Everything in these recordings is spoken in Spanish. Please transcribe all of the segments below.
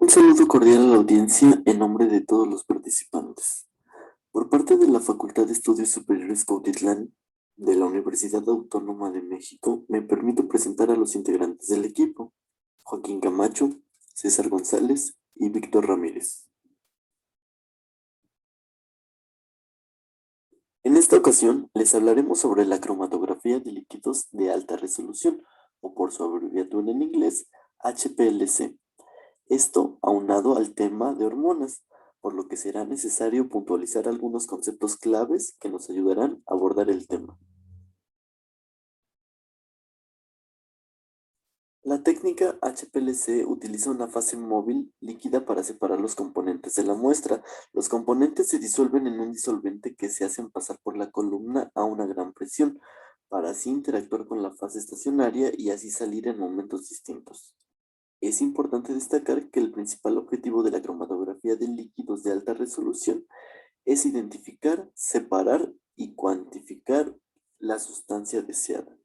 Un saludo cordial a la audiencia en nombre de todos los participantes. Por parte de la Facultad de Estudios Superiores Cuautitlán de la Universidad Autónoma de México, me permito presentar a los integrantes del equipo: Joaquín Camacho, César González y Víctor Ramírez. En esta ocasión les hablaremos sobre la cromatografía de líquidos de alta resolución, o por su abreviatura en inglés, HPLC. Esto aunado al tema de hormonas, por lo que será necesario puntualizar algunos conceptos claves que nos ayudarán a abordar el tema. La técnica HPLC utiliza una fase móvil líquida para separar los componentes de la muestra. Los componentes se disuelven en un disolvente que se hacen pasar por la columna a una gran presión, para así interactuar con la fase estacionaria y así salir en momentos distintos. Es importante destacar que el principal objetivo de la cromatografía de líquidos de alta resolución es identificar, separar y cuantificar la sustancia deseada.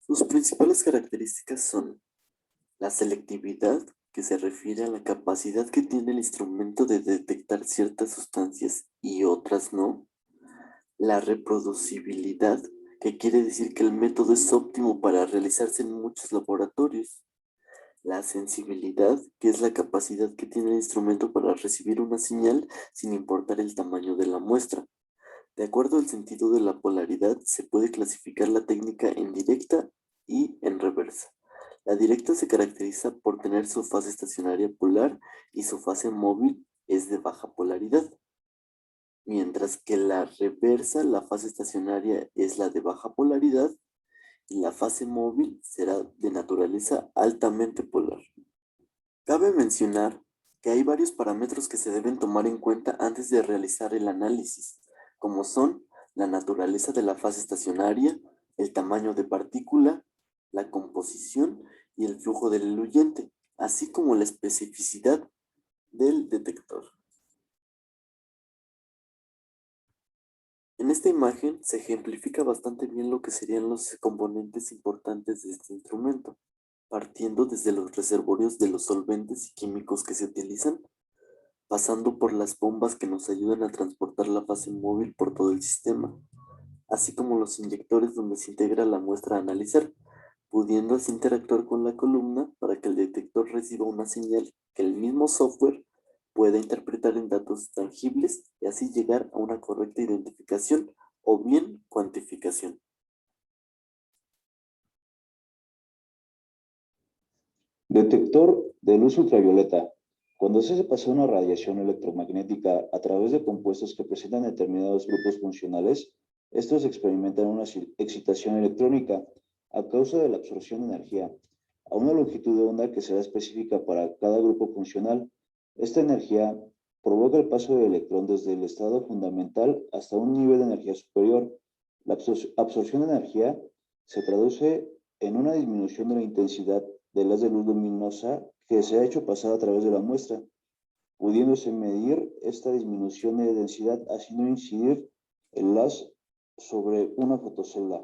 Sus principales características son la selectividad, que se refiere a la capacidad que tiene el instrumento de detectar ciertas sustancias y otras no. La reproducibilidad, que quiere decir que el método es óptimo para realizarse en muchos laboratorios. La sensibilidad, que es la capacidad que tiene el instrumento para recibir una señal sin importar el tamaño de la muestra. De acuerdo al sentido de la polaridad, se puede clasificar la técnica en directa y en reversa. La directa se caracteriza por tener su fase estacionaria polar y su fase móvil es de baja polaridad, mientras que la reversa, la fase estacionaria es la de baja polaridad y la fase móvil será de naturaleza altamente polar. Cabe mencionar que hay varios parámetros que se deben tomar en cuenta antes de realizar el análisis, como son la naturaleza de la fase estacionaria, el tamaño de partícula, la composición y el flujo del diluyente, así como la especificidad del detector. En esta imagen se ejemplifica bastante bien lo que serían los componentes importantes de este instrumento, partiendo desde los reservorios de los solventes y químicos que se utilizan, pasando por las bombas que nos ayudan a transportar la fase móvil por todo el sistema, así como los inyectores donde se integra la muestra a analizar, pudiendo así interactuar con la columna para que el detector reciba una señal que el mismo software pueda interpretar en datos tangibles y así llegar a una correcta identificación o bien cuantificación. Detector de luz ultravioleta. Cuando se hace pasar una radiación electromagnética a través de compuestos que presentan determinados grupos funcionales, estos experimentan una excitación electrónica a causa de la absorción de energía a una longitud de onda que será específica para cada grupo funcional. Esta energía provoca el paso del electrón desde el estado fundamental hasta un nivel de energía superior. La absorción de energía se traduce en una disminución de la intensidad del haz de luz luminosa que se ha hecho pasar a través de la muestra, pudiéndose medir esta disminución de densidad haciendo incidir el haz sobre una fotocelda.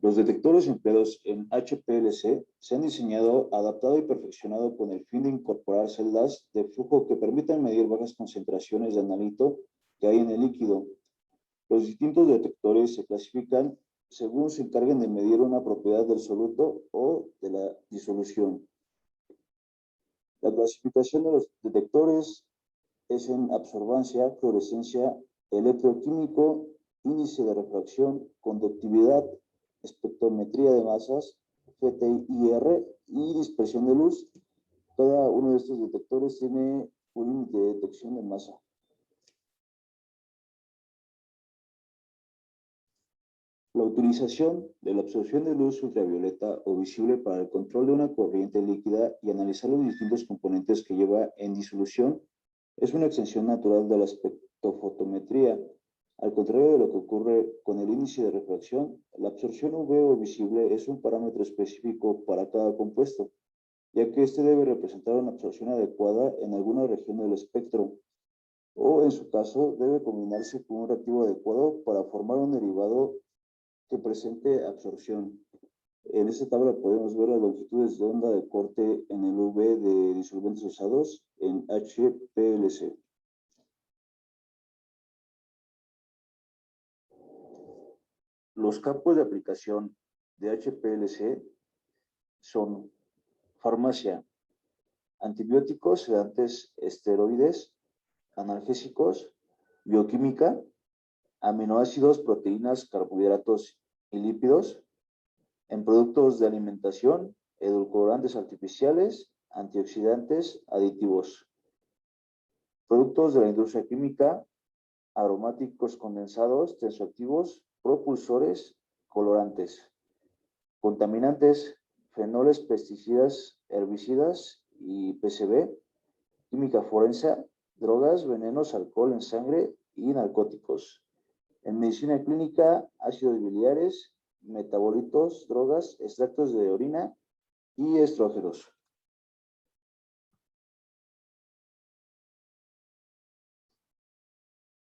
Los detectores empleados en HPLC se han diseñado, adaptado y perfeccionado con el fin de incorporar celdas de flujo que permitan medir bajas concentraciones de analito que hay en el líquido. Los distintos detectores se clasifican según se encarguen de medir una propiedad del soluto o de la disolución. La clasificación de los detectores es en absorbancia, fluorescencia, electroquímico, índice de refracción, conductividad, espectrometría de masas, FTIR y dispersión de luz. Cada uno de estos detectores tiene un límite de detección de masa. La utilización de la absorción de luz ultravioleta o visible para el control de una corriente líquida y analizar los distintos componentes que lleva en disolución es una extensión natural de la espectrofotometría. Al contrario de lo que ocurre con el índice de refracción, la absorción UV o visible es un parámetro específico para cada compuesto, ya que este debe representar una absorción adecuada en alguna región del espectro, o en su caso debe combinarse con un reactivo adecuado para formar un derivado que presente absorción. En esta tabla podemos ver las longitudes de onda de corte en el UV de disolventes usados en HPLC. Los campos de aplicación de HPLC son farmacia, antibióticos, sedantes, esteroides, analgésicos, bioquímica, aminoácidos, proteínas, carbohidratos y lípidos, en productos de alimentación, edulcorantes artificiales, antioxidantes, aditivos, productos de la industria química, aromáticos condensados, tensoactivos, propulsores, colorantes, contaminantes, fenoles, pesticidas, herbicidas y PCB, química forense, drogas, venenos, alcohol en sangre y narcóticos. En medicina clínica, ácidos biliares, metabolitos, drogas, extractos de orina y estrógenos.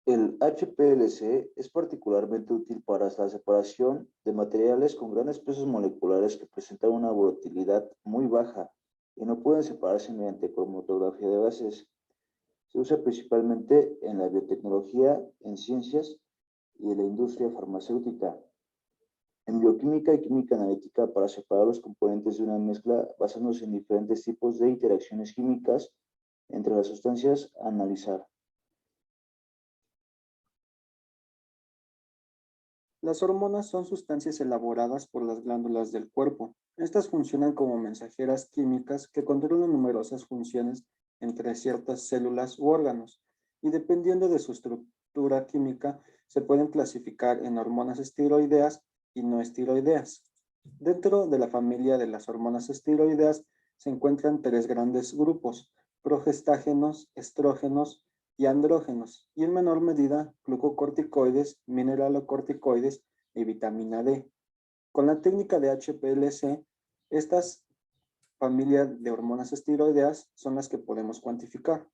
El HPLC es particularmente útil para la separación de materiales con grandes pesos moleculares que presentan una volatilidad muy baja y no pueden separarse mediante cromatografía de gases. Se usa principalmente en la biotecnología, en ciencias y en la industria farmacéutica. En bioquímica y química analítica para separar los componentes de una mezcla basándose en diferentes tipos de interacciones químicas entre las sustancias a analizar. Las hormonas son sustancias elaboradas por las glándulas del cuerpo. Estas funcionan como mensajeras químicas que controlan numerosas funciones entre ciertas células u órganos, y dependiendo de su estructura química, se pueden clasificar en hormonas esteroideas y no esteroideas. Dentro de la familia de las hormonas esteroideas se encuentran tres grandes grupos: progestágenos, estrógenos y andrógenos, y en menor medida glucocorticoides, mineralocorticoides y vitamina D. Con la técnica de HPLC, estas familias de hormonas esteroideas son las que podemos cuantificar.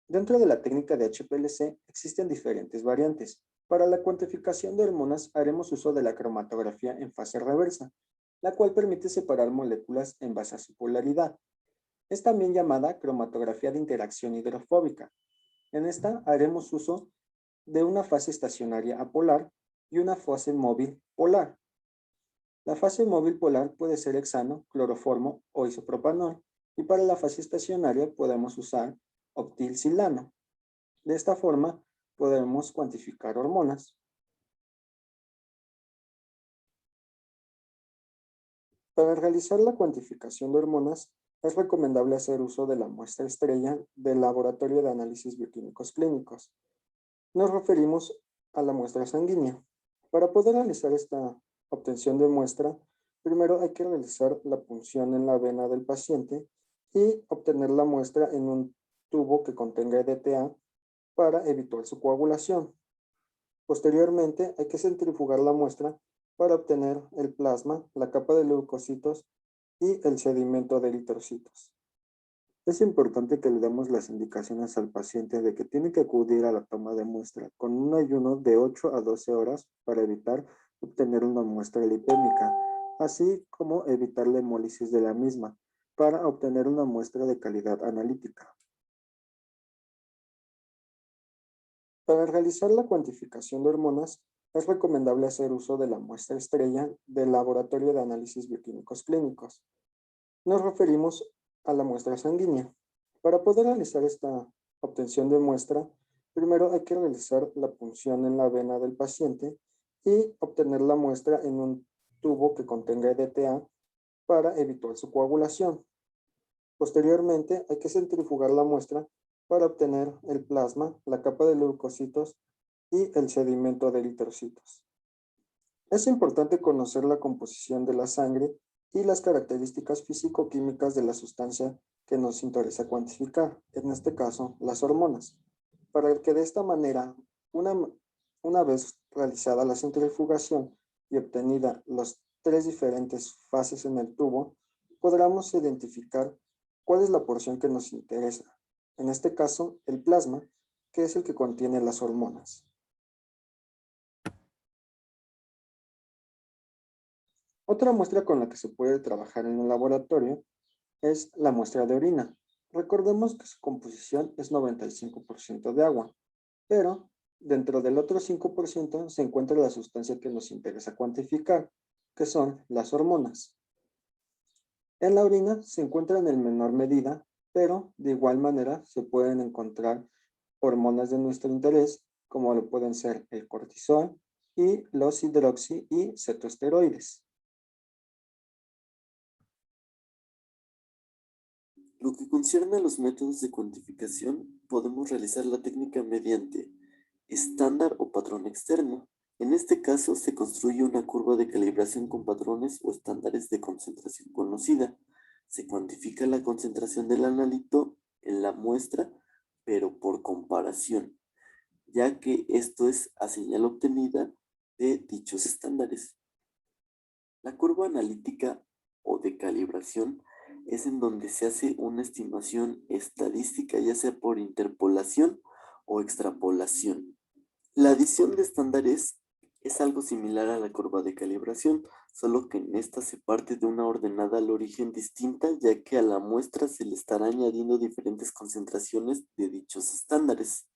Dentro de la técnica de HPLC existen diferentes variantes. Para la cuantificación de hormonas haremos uso de la cromatografía en fase reversa, la cual permite separar moléculas en base a su polaridad. Es también llamada cromatografía de interacción hidrofóbica. En esta haremos uso de una fase estacionaria apolar y una fase móvil polar. La fase móvil polar puede ser hexano, cloroformo o isopropanol, y para la fase estacionaria podemos usar octilsilano. De esta forma podemos cuantificar hormonas. Para realizar la cuantificación de hormonas, es recomendable hacer uso de la muestra estrella del Laboratorio de Análisis Bioquímicos Clínicos. Nos referimos a la muestra sanguínea. Para poder realizar esta obtención de muestra, primero hay que realizar la punción en la vena del paciente y obtener la muestra en un tubo que contenga EDTA para evitar su coagulación. Posteriormente, hay que centrifugar la muestra para obtener el plasma, la capa de leucocitos y el sedimento de eritrocitos. Es importante que le demos las indicaciones al paciente de que tiene que acudir a la toma de muestra con un ayuno de 8 a 12 horas para evitar obtener una muestra lipémica, así como evitar la hemólisis de la misma para obtener una muestra de calidad analítica. Para realizar la cuantificación de hormonas, es recomendable hacer uso de la muestra estrella del Laboratorio de Análisis Bioquímicos Clínicos. Nos referimos a la muestra sanguínea. Para poder realizar esta obtención de muestra, primero hay que realizar la punción en la vena del paciente y obtener la muestra en un tubo que contenga EDTA para evitar su coagulación. Posteriormente, hay que centrifugar la muestra para obtener el plasma, la capa de leucocitos y el sedimento de eritrocitos. Es importante conocer la composición de la sangre y las características físico-químicas de la sustancia que nos interesa cuantificar, en este caso, las hormonas, para que de esta manera, una vez realizada la centrifugación y obtenida las tres diferentes fases en el tubo, podremos identificar cuál es la porción que nos interesa. En este caso, el plasma, que es el que contiene las hormonas. Otra muestra con la que se puede trabajar en el laboratorio es la muestra de orina. Recordemos que su composición es 95% de agua, pero dentro del otro 5% se encuentra la sustancia que nos interesa cuantificar, que son las hormonas. En la orina se encuentran en menor medida, pero de igual manera se pueden encontrar hormonas de nuestro interés, como lo pueden ser el cortisol y los hidroxi y cetoesteroides. Lo que concierne a los métodos de cuantificación, podemos realizar la técnica mediante estándar o patrón externo. En este caso, se construye una curva de calibración con patrones o estándares de concentración conocida. Se cuantifica la concentración del analito en la muestra, pero por comparación, ya que esto es a señal obtenida de dichos estándares. La curva analítica o de calibración es en donde se hace una estimación estadística, ya sea por interpolación o extrapolación. La adición de estándares es algo similar a la curva de calibración, solo que en esta se parte de una ordenada al origen distinta, ya que a la muestra se le estará añadiendo diferentes concentraciones de dichos estándares.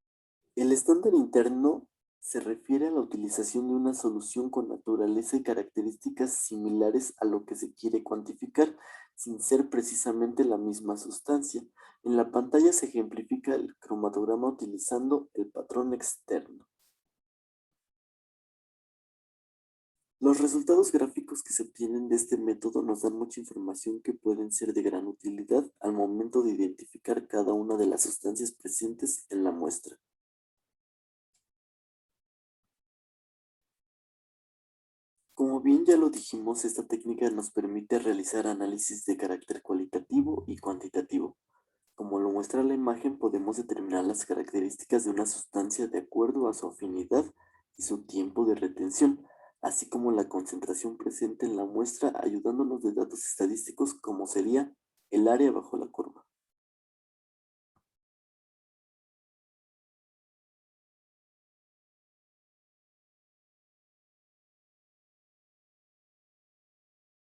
El estándar interno se refiere a la utilización de una solución con naturaleza y características similares a lo que se quiere cuantificar, sin ser precisamente la misma sustancia. En la pantalla se ejemplifica el cromatograma utilizando el patrón externo. Los resultados gráficos que se obtienen de este método nos dan mucha información que pueden ser de gran utilidad al momento de identificar cada una de las sustancias presentes en la muestra. Como bien ya lo dijimos, esta técnica nos permite realizar análisis de carácter cualitativo y cuantitativo. Como lo muestra la imagen, podemos determinar las características de una sustancia de acuerdo a su afinidad y su tiempo de retención, así como la concentración presente en la muestra, ayudándonos de datos estadísticos como sería el área bajo la curva.